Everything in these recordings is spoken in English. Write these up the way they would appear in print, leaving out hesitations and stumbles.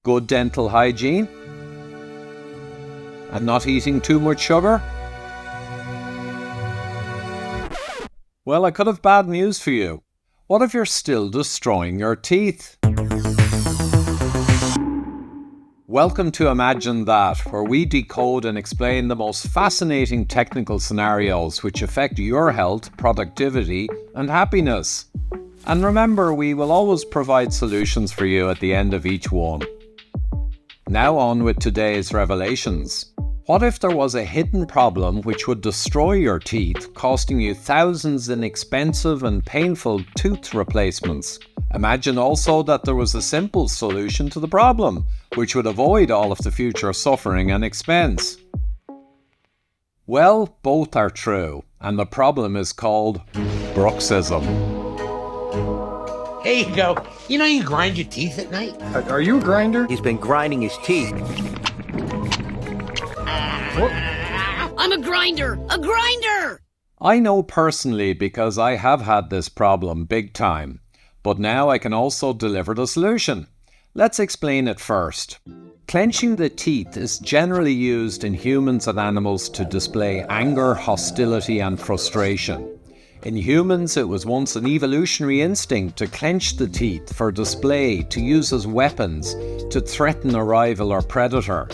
Good dental hygiene? And not eating too much sugar? Well, I could have bad news for you. What if you're still destroying your teeth? Welcome to Imagine That, where we decode and explain the most fascinating technical scenarios which affect your health, productivity, and happiness. And remember, we will always provide solutions for you at the end of each one. Now on with today's revelations. What if there was a hidden problem which would destroy your teeth, costing you thousands in expensive and painful tooth replacements? Imagine also that there was a simple solution to the problem, which would avoid all of the future suffering and expense. Well, both are true, and the problem is called bruxism. Here you go. You know you grind your teeth at night? Are you a grinder? He's been grinding his teeth. I'm a grinder! A grinder! I know personally because I have had this problem big time, but now I can also deliver the solution. Let's explain it first. Clenching the teeth is generally used in humans and animals to display anger, hostility, and frustration. In humans, it was once an evolutionary instinct to clench the teeth for display, to use as weapons, to threaten a rival or predator.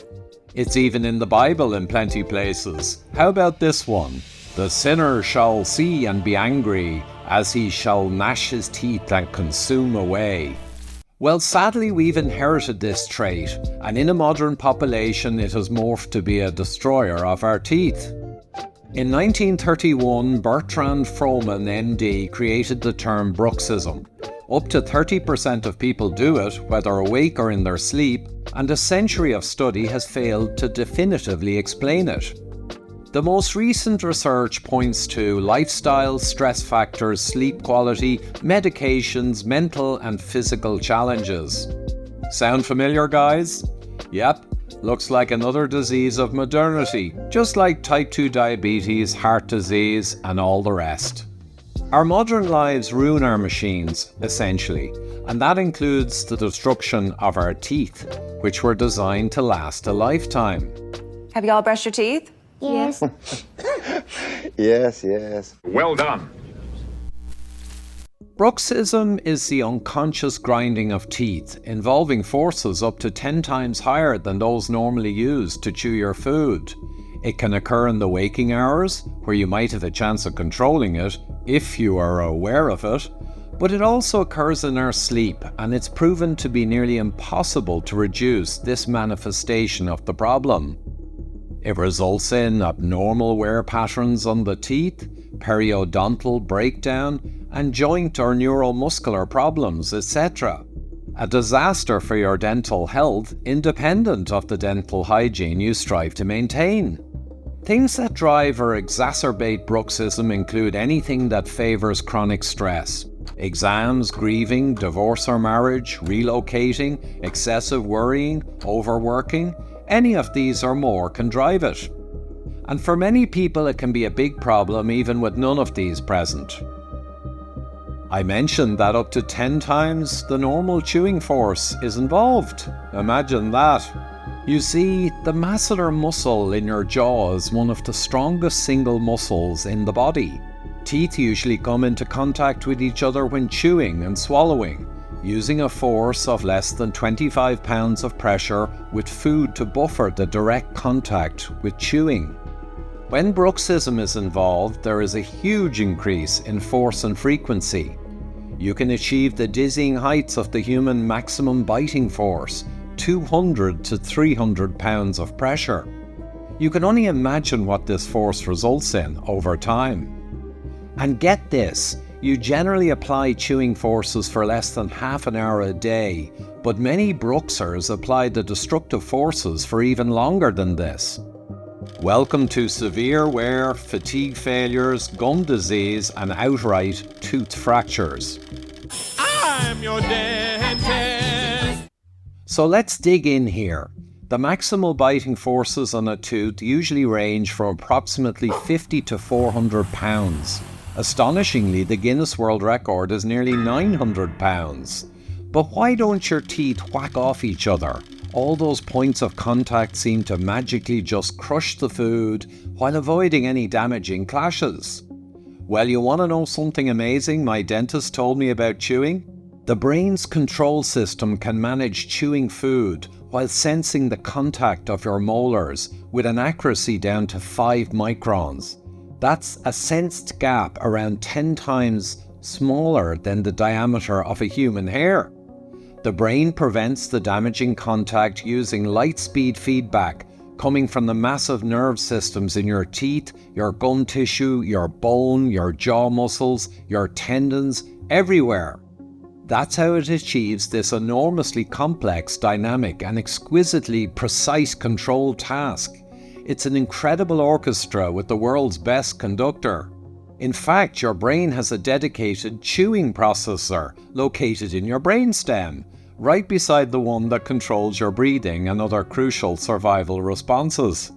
It's even in the Bible in plenty places. How about this one? The sinner shall see and be angry, as he shall gnash his teeth and consume away. Well, sadly, we've inherited this trait, and in a modern population, it has morphed to be a destroyer of our teeth. In 1931, Bertrand Frohman, MD, created the term bruxism. Up to 30% of people do it, whether awake or in their sleep, and a century of study has failed to definitively explain it. The most recent research points to lifestyle, stress factors, sleep quality, medications, mental and physical challenges. Sound familiar, guys? Yep, looks like another disease of modernity, just like type 2 diabetes, heart disease, and all the rest. Our modern lives ruin our machines, essentially, and that includes the destruction of our teeth, which were designed to last a lifetime. Have you all brushed your teeth? Yes. Yes. Well done. Bruxism is the unconscious grinding of teeth, involving forces up to 10 times higher than those normally used to chew your food. It can occur in the waking hours, where you might have a chance of controlling it, if you are aware of it, but it also occurs in our sleep, and it's proven to be nearly impossible to reduce this manifestation of the problem. It results in abnormal wear patterns on the teeth, periodontal breakdown, and joint or neuromuscular problems, etc. A disaster for your dental health, independent of the dental hygiene you strive to maintain. Things that drive or exacerbate bruxism include anything that favours chronic stress. Exams, grieving, divorce or marriage, relocating, excessive worrying, overworking, any of these or more can drive it. And for many people it can be a big problem even with none of these present. I mentioned that up to 10 times the normal chewing force is involved. Imagine that. You see, the masseter muscle in your jaw is one of the strongest single muscles in the body. Teeth usually come into contact with each other when chewing and swallowing, using a force of less than 25 pounds of pressure with food to buffer the direct contact with chewing. When bruxism is involved, there is a huge increase in force and frequency. You can achieve the dizzying heights of the human maximum biting force, 200 to 300 pounds of pressure. You can only imagine what this force results in over time. And get this, you generally apply chewing forces for less than half an hour a day, but many bruxers apply the destructive forces for even longer than this. Welcome to severe wear, fatigue failures, gum disease, and outright tooth fractures. I'm your dentist. So let's dig in here. The maximal biting forces on a tooth usually range from approximately 50 to 400 pounds. Astonishingly, the Guinness World Record is nearly 900 pounds. But why don't your teeth whack off each other? All those points of contact seem to magically just crush the food while avoiding any damaging clashes. Well, you want to know something amazing my dentist told me about chewing? The brain's control system can manage chewing food while sensing the contact of your molars with an accuracy down to 5 microns. That's a sensed gap around 10 times smaller than the diameter of a human hair. The brain prevents the damaging contact using light-speed feedback coming from the massive nerve systems in your teeth, your gum tissue, your bone, your jaw muscles, your tendons, everywhere. That's how it achieves this enormously complex, dynamic, and exquisitely precise control task. It's an incredible orchestra with the world's best conductor. In fact, your brain has a dedicated chewing processor located in your brainstem, right beside the one that controls your breathing and other crucial survival responses.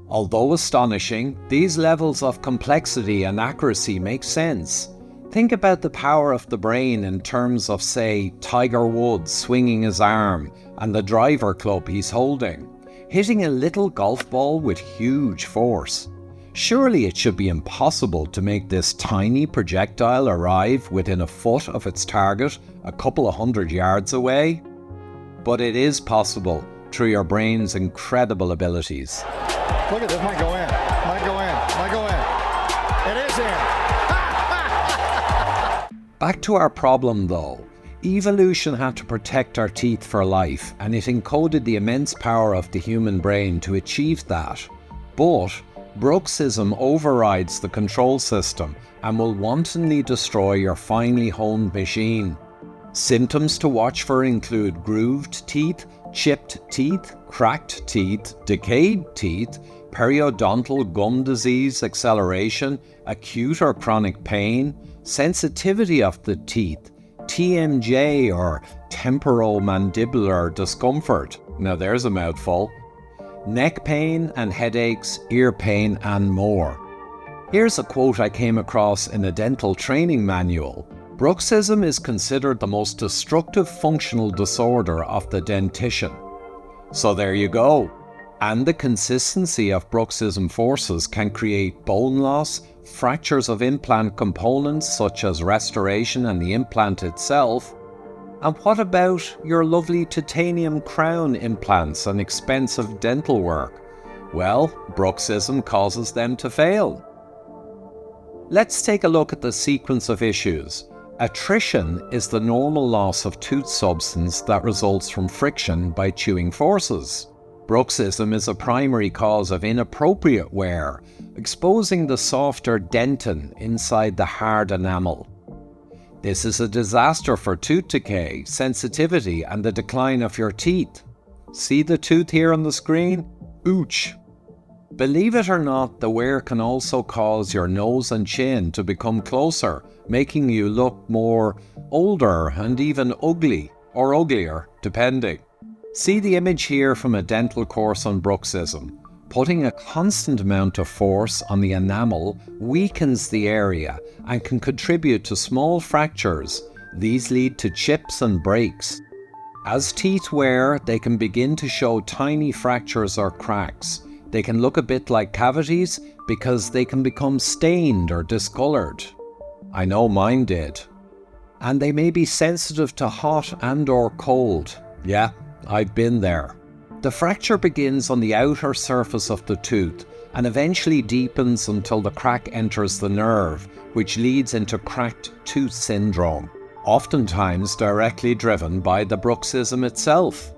Although astonishing, these levels of complexity and accuracy make sense. Think about the power of the brain in terms of, say, Tiger Woods swinging his arm and the driver club he's holding, hitting a little golf ball with huge force. Surely it should be impossible to make this tiny projectile arrive within a foot of its target a couple of 100 yards away. But it is possible through your brain's incredible abilities. Look at this, might go in, might go in, might go in. It is in. Back to our problem though. Evolution had to protect our teeth for life, and it encoded the immense power of the human brain to achieve that. But bruxism overrides the control system and will wantonly destroy your finely honed machine. Symptoms to watch for include grooved teeth, chipped teeth, cracked teeth, decayed teeth, periodontal gum disease acceleration, acute or chronic pain, sensitivity of the teeth, TMJ or temporomandibular discomfort. Now there's a mouthful. Neck pain and headaches, ear pain and more. Here's a quote I came across in a dental training manual. Bruxism is considered the most destructive functional disorder of the dentition. So there you go. And the consistency of bruxism forces can create bone loss, fractures of implant components such as restoration and the implant itself. And what about your lovely titanium crown implants and expensive dental work? Well, bruxism causes them to fail. Let's take a look at the sequence of issues. Attrition is the normal loss of tooth substance that results from friction by chewing forces. Bruxism is a primary cause of inappropriate wear, exposing the softer dentin inside the hard enamel. This is a disaster for tooth decay, sensitivity, and the decline of your teeth. See the tooth here on the screen? Ouch! Believe it or not, the wear can also cause your nose and chin to become closer, making you look more older and even ugly, or uglier, depending. See the image here from a dental course on bruxism. Putting a constant amount of force on the enamel weakens the area and can contribute to small fractures. These lead to chips and breaks. As teeth wear, they can begin to show tiny fractures or cracks. They can look a bit like cavities because they can become stained or discolored. I know mine did. And they may be sensitive to hot and or cold. Yeah, I've been there. The fracture begins on the outer surface of the tooth and eventually deepens until the crack enters the nerve, which leads into cracked tooth syndrome, oftentimes directly driven by the bruxism itself.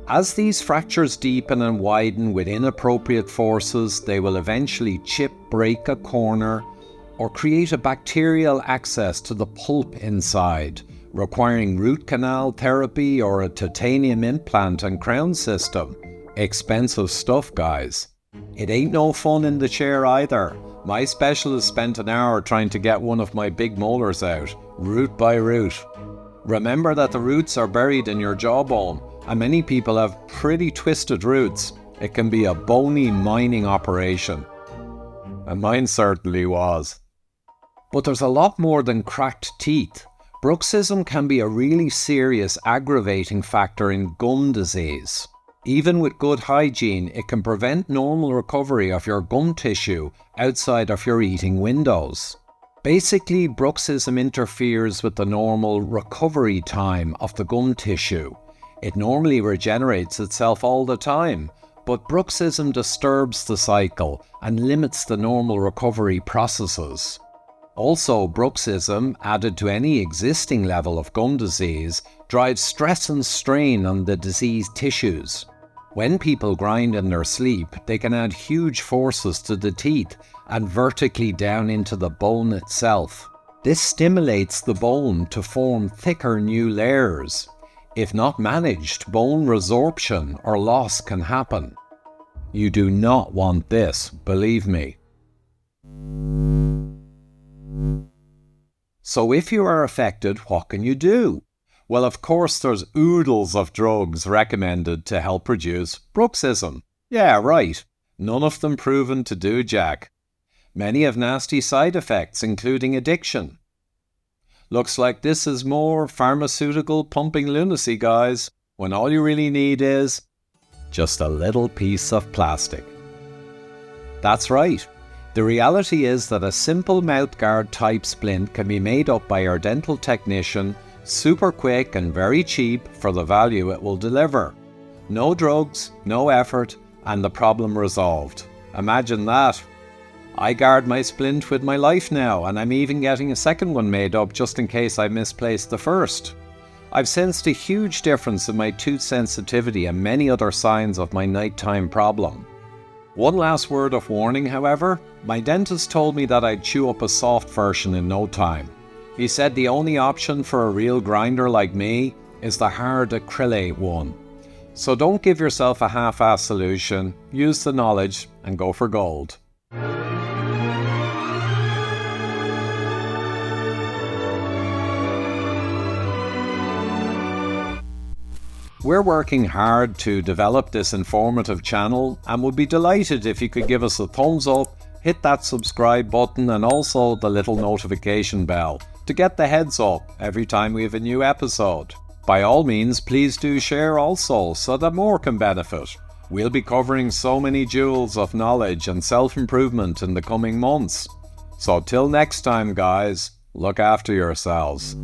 As these fractures deepen and widen with inappropriate forces, they will eventually chip, break a corner, or create a bacterial access to the pulp inside, requiring root canal therapy or a titanium implant and crown system. Expensive stuff, guys. It ain't no fun in the chair either. My specialist spent an hour trying to get one of my big molars out, root by root. Remember that the roots are buried in your jawbone, and many people have pretty twisted roots. It can be a bony mining operation. And mine certainly was. But there's a lot more than cracked teeth. Bruxism can be a really serious aggravating factor in gum disease. Even with good hygiene, it can prevent normal recovery of your gum tissue outside of your eating windows. Basically, bruxism interferes with the normal recovery time of the gum tissue. It normally regenerates itself all the time, but bruxism disturbs the cycle and limits the normal recovery processes. Also, bruxism, added to any existing level of gum disease, drives stress and strain on the diseased tissues. When people grind in their sleep, they can add huge forces to the teeth and vertically down into the bone itself. This stimulates the bone to form thicker new layers. If not managed, bone resorption or loss can happen. You do not want this, believe me. So if you are affected, what can you do? Well, of course, there's oodles of drugs recommended to help reduce bruxism. Yeah, right. None of them proven to do jack. Many have nasty side effects, including addiction. Looks like this is more pharmaceutical pumping lunacy, guys, when all you really need is just a little piece of plastic. That's right. The reality is that a simple mouthguard type splint can be made up by your dental technician super quick and very cheap for the value it will deliver. No drugs, no effort, and the problem resolved. Imagine that. I guard my splint with my life now, and I'm even getting a second one made up just in case I misplaced the first. I've sensed a huge difference in my tooth sensitivity and many other signs of my nighttime problem. One last word of warning, however. My dentist told me that I'd chew up a soft version in no time. He said the only option for a real grinder like me is the hard acrylate one. So don't give yourself a half-assed solution, use the knowledge and go for gold. We're working hard to develop this informative channel and would be delighted if you could give us a thumbs up, hit that subscribe button and also the little notification bell to get the heads up every time we have a new episode. By all means, please do share also so that more can benefit. We'll be covering so many jewels of knowledge and self-improvement in the coming months. So till next time, guys, look after yourselves.